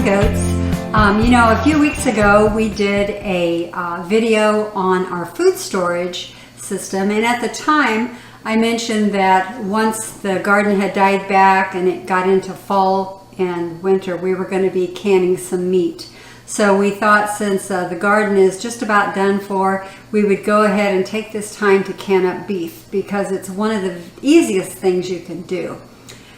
goats. You know, a few weeks ago we did a video on our food storage system, and at the time I mentioned that once the garden had died back and it got into fall and winter, we were going to be canning some meat. So we thought, since the garden is just about done for, we would go ahead and take this time to can up beef, because it's one of the easiest things you can do.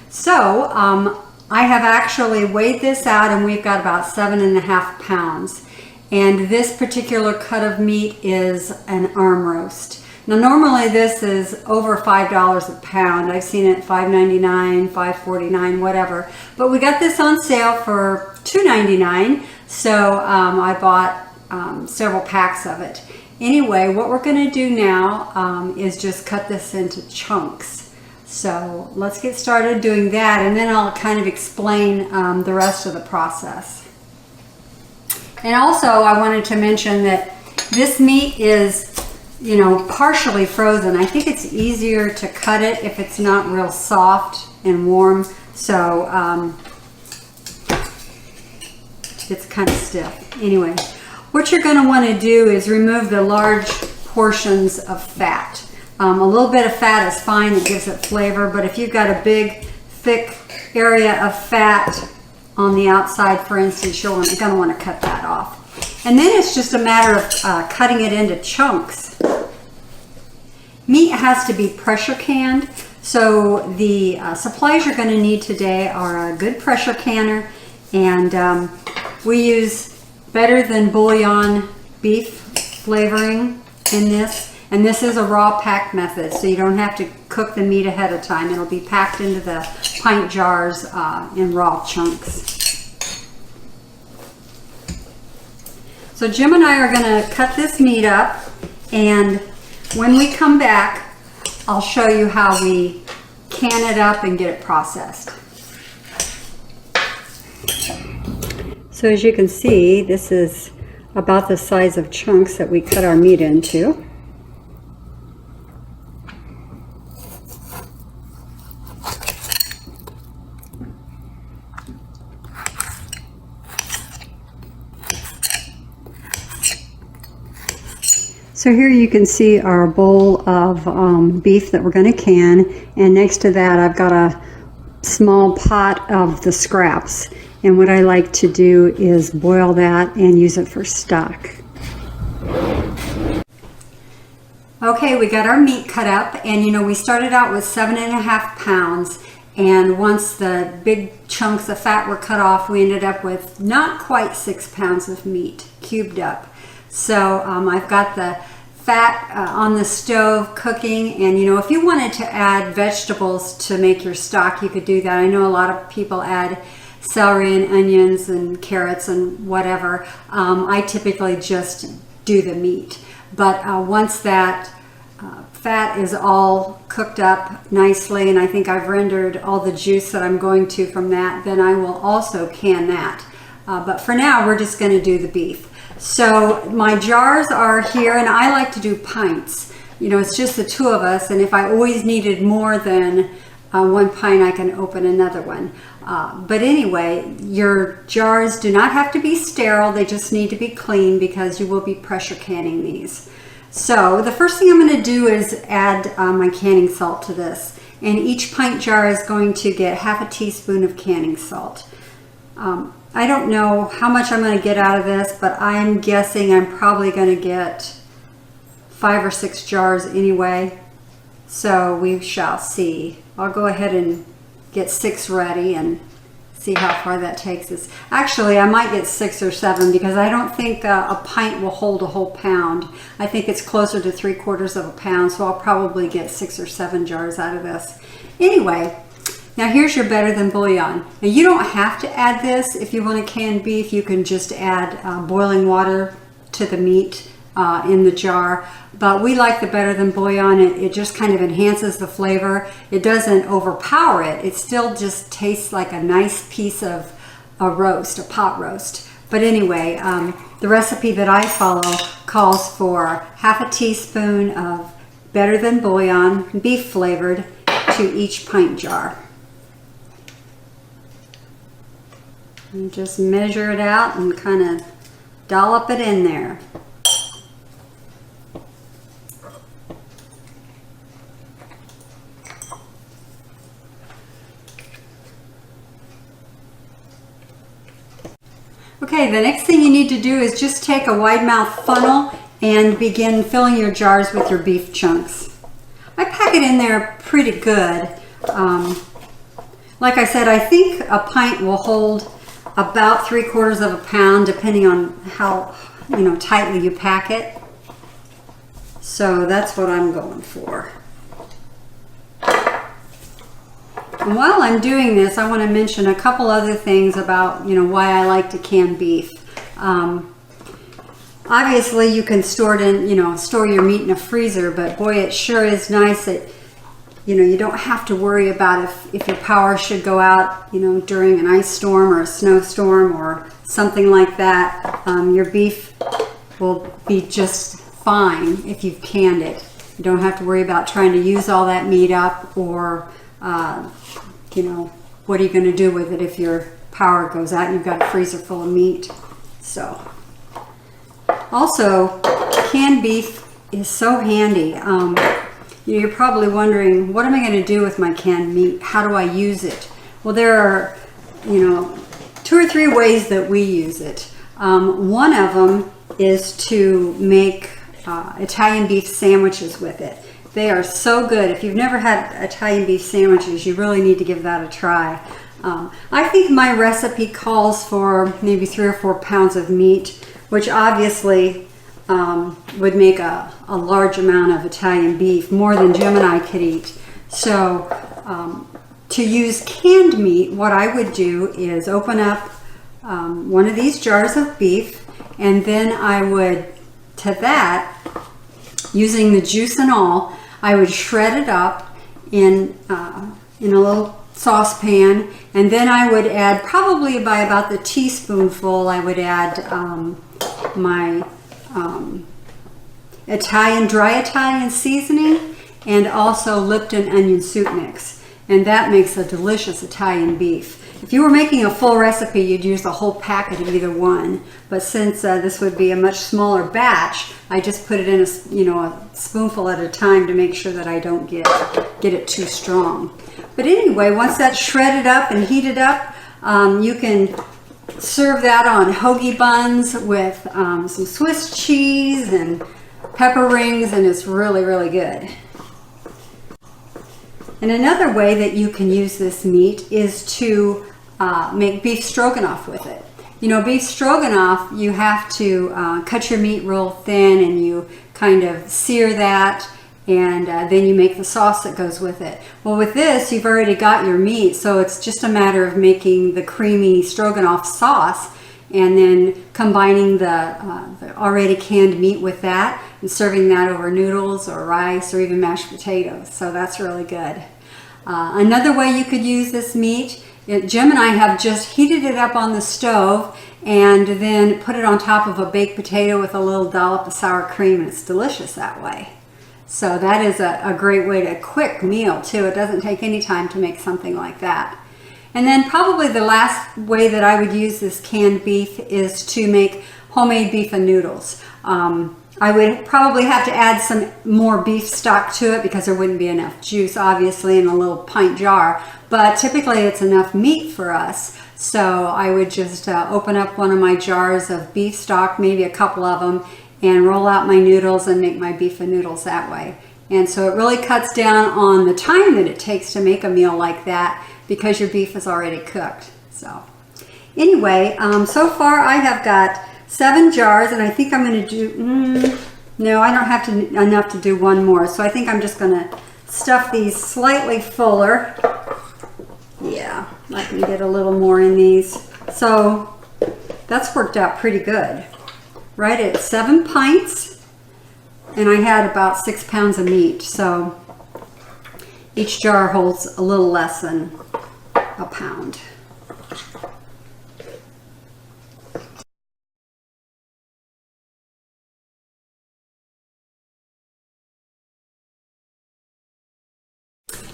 So I have actually weighed this out, and we've got about 7.5 pounds. And this particular cut of meat is an arm roast. Now normally this is over $5 a pound. I've seen it $5.99, $5.49, whatever. But we got this on sale for $2.99, so I bought several packs of it. Anyway, what we're going to do now is just cut this into chunks. So let's get started doing that, and then I'll kind of explain the rest of the process. And also I wanted to mention that this meat is, you know, partially frozen. I think it's easier to cut it if it's not real soft and warm. So it's kind of stiff. Anyway, what you're going to want to do is remove the large portions of fat. A little bit of fat is fine, it gives it flavor, but if you've got a big, thick area of fat on the outside, for instance, you're going to want to cut that off. And then it's just a matter of cutting it into chunks. Meat has to be pressure canned, so the supplies you're going to need today are a good pressure canner, and we use Better Than Bouillon beef flavoring in this. And this is a raw pack method, so you don't have to cook the meat ahead of time. It'll be packed into the pint jars in raw chunks. So Jim and I are going to cut this meat up, and when we come back, I'll show you how we can it up and get it processed. So as you can see, this is about the size of chunks that we cut our meat into. So here you can see our bowl of beef that we're going to can, and next to that I've got a small pot of the scraps, and what I like to do is boil that and use it for stock. Okay, we got our meat cut up, and you know, we started out with 7.5 pounds, and once the big chunks of fat were cut off, we ended up with not quite 6 pounds of meat cubed up. So I've got the fat on the stove cooking, and you know, if you wanted to add vegetables to make your stock, you could do that. I know a lot of people add celery and onions and carrots and whatever. I typically just do the meat, but once that fat is all cooked up nicely, and I think I've rendered all the juice that I'm going to from that, then I will also can that. But for now, we're just going to do the beef. So my jars are here, and I like to do pints. You know, it's just the two of us, and if I always needed more than 1 pint, I can open another one. But anyway, your jars do not have to be sterile. They just need to be clean, because you will be pressure canning these. So the first thing I'm going to do is add my canning salt to this. And each pint jar is going to get half a teaspoon of canning salt. I don't know how much I'm going to get out of this, but I'm guessing I'm probably going to get 5 or 6 jars anyway. So we shall see. I'll go ahead and get 6 ready and see how far that takes us. Actually, I might get 6 or 7, because I don't think a pint will hold a whole pound. I think it's closer to 3/4 of a pound, so I'll probably get 6 or 7 jars out of this. Anyway, now here's your Better Than Bouillon. Now you don't have to add this if you want to can beef. You can just add boiling water to the meat in the jar. But we like the Better Than Bouillon. It just kind of enhances the flavor. It doesn't overpower it. It still just tastes like a nice piece of a roast, a pot roast. But anyway, the recipe that I follow calls for half a teaspoon of Better Than Bouillon, beef flavored, to each pint jar. And just measure it out and kind of dollop it in there. Okay, the next thing you need to do is just take a wide mouth funnel and begin filling your jars with your beef chunks. I pack it in there pretty good. Like I said, I think a pint will hold about 3/4 of a pound, depending on how tightly you pack it. So that's what I'm going for. And while I'm doing this, I want to mention a couple other things about why I like to can beef. Obviously, you can store it in store your meat in a freezer, but boy, it sure is nice that you don't have to worry about if your power should go out during an ice storm or a snowstorm or something like that. Your beef will be just fine if you've canned it. You don't have to worry about trying to use all that meat up, or what are you going to do with it if your power goes out and you've got a freezer full of meat. So also, canned beef is so handy. You're probably wondering, what am I going to do with my canned meat? How do I use it? Well, there are 2 or 3 ways that we use it. One of them is to make Italian beef sandwiches with it. They are so good. If you've never had Italian beef sandwiches, you really need to give that a try. I think my recipe calls for maybe 3 or 4 pounds of meat, which obviously would make a large amount of Italian beef, more than Jim and I could eat. So to use canned meat, what I would do is open up one of these jars of beef, and then I would, to that, using the juice and all, I would shred it up in a little saucepan, and then I would add, probably by about the teaspoonful, I would add my dry Italian seasoning, and also Lipton onion soup mix, and that makes a delicious Italian beef. If you were making a full recipe, you'd use the whole packet of either one, but since this would be a much smaller batch, I just put it in a spoonful at a time to make sure that I don't get it too strong. But anyway, once that's shredded up and heated up, you can serve that on hoagie buns with some Swiss cheese and pepper rings, and it's really, really good. And another way that you can use this meat is to make beef stroganoff with it. Beef stroganoff, you have to cut your meat real thin, and you kind of sear that, and then you make the sauce that goes with it. Well, with this, you've already got your meat, so it's just a matter of making the creamy stroganoff sauce, and then combining the already canned meat with that, and serving that over noodles or rice or even mashed potatoes. So that's really good. Another way you could use this meat, Jim and I have just heated it up on the stove and then put it on top of a baked potato with a little dollop of sour cream, and it's delicious that way. So that is a great way to quick meal too. It doesn't take any time to make something like that. And then probably the last way that I would use this canned beef is to make homemade beef and noodles. I would probably have to add some more beef stock to it because there wouldn't be enough juice, obviously, in a little pint jar. But typically it's enough meat for us. So I would just open up one of my jars of beef stock, maybe a couple of them, and roll out my noodles and make my beef and noodles that way. And so it really cuts down on the time that it takes to make a meal like that because your beef is already cooked. So anyway, so far I have got 7 jars, and I think I'm going to do, no, I don't have enough to do one more. So I think I'm just going to stuff these slightly fuller. Yeah, I can get a little more in these. So that's worked out pretty good. Right at 7 pints, and I had about 6 pounds of meat. So each jar holds a little less than a pound.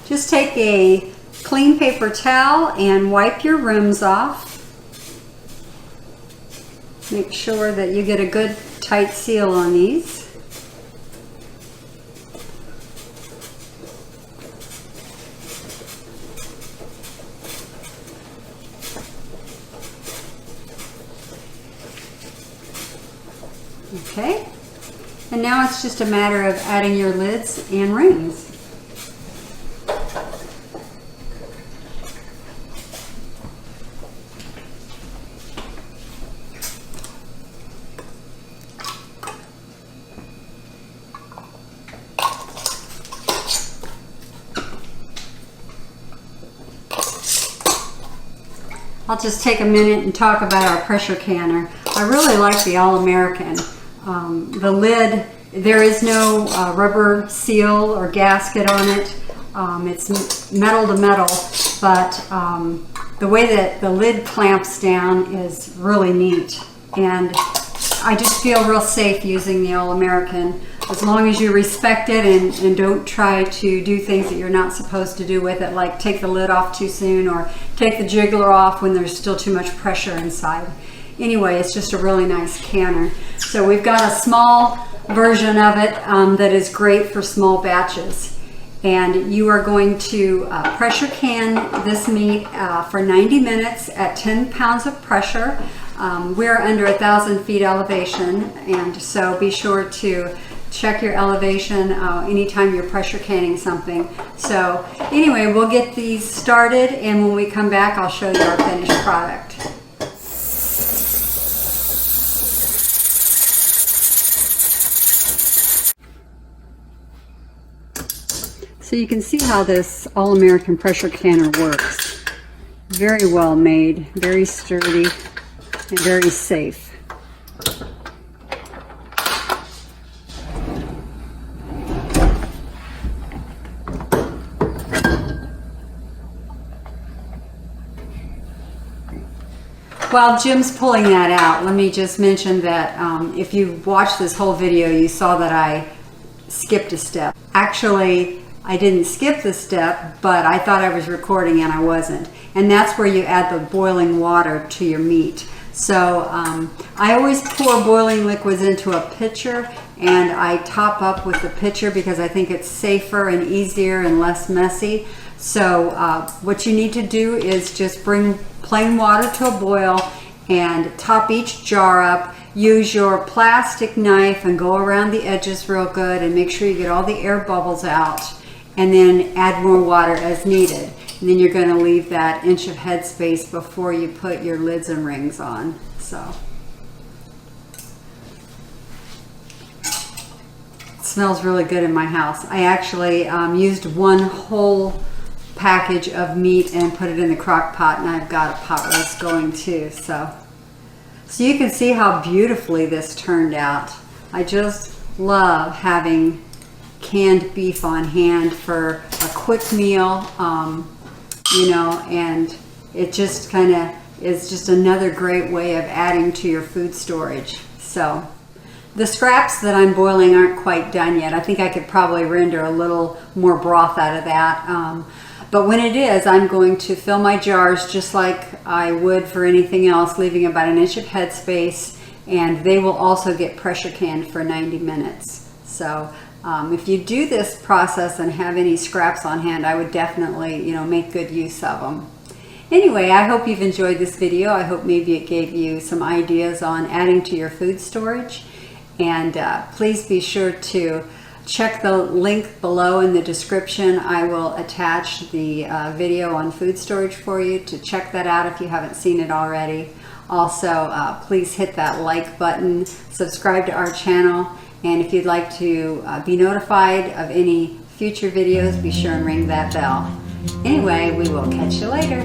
Just take a clean paper towel and wipe your rims off. Make sure that you get a good tight seal on these. Okay, and now it's just a matter of adding your lids and rings. I'll just take a minute and talk about our pressure canner. I really like the All-American. The lid, there is no rubber seal or gasket on it. It's metal to metal, but the way that the lid clamps down is really neat. And I just feel real safe using the All-American, as long as you respect it and don't try to do things that you're not supposed to do with it, like take the lid off too soon or take the jiggler off when there's still too much pressure inside. Anyway, it's just a really nice canner. So we've got a small version of it that is great for small batches. And you are going to pressure can this meat for 90 minutes at 10 pounds of pressure. We're under 1,000 feet elevation, and so be sure to check your elevation anytime you're pressure canning something. So anyway, we'll get these started, and when we come back, I'll show you our finished product. So you can see how this All-American pressure canner works. Very well made, very sturdy, and very safe. While Jim's pulling that out, let me just mention that if you watched this whole video, you saw that I skipped a step. Actually, I didn't skip the step, but I thought I was recording and I wasn't. And that's where you add the boiling water to your meat. So I always pour boiling liquids into a pitcher, and I top up with the pitcher because I think it's safer and easier and less messy. So what you need to do is just bring plain water to a boil and top each jar up. Use your plastic knife and go around the edges real good and make sure you get all the air bubbles out, and then add more water as needed. And then you're going to leave that inch of headspace before you put your lids and rings on. So it smells really good in my house. I actually used one whole package of meat and put it in the crock pot, and I've got a pot roast going too. So you can see how beautifully this turned out. I just love having canned beef on hand for a quick meal, you know, and it just kind of is just another great way of adding to your food storage. So the scraps that I'm boiling aren't quite done yet. I think I could probably render a little more broth out of that. But when it is, I'm going to fill my jars just like I would for anything else, leaving about an inch of headspace, and they will also get pressure canned for 90 minutes. So if you do this process and have any scraps on hand, I would definitely, you know, make good use of them. Anyway, I hope you've enjoyed this video. I hope maybe it gave you some ideas on adding to your food storage. And please be sure to check the link below in the description. I will attach the video on food storage for you to check that out if you haven't seen it already. Also, please hit that like button, subscribe to our channel, and if you'd like to be notified of any future videos, be sure and ring that bell. Anyway, we will catch you later.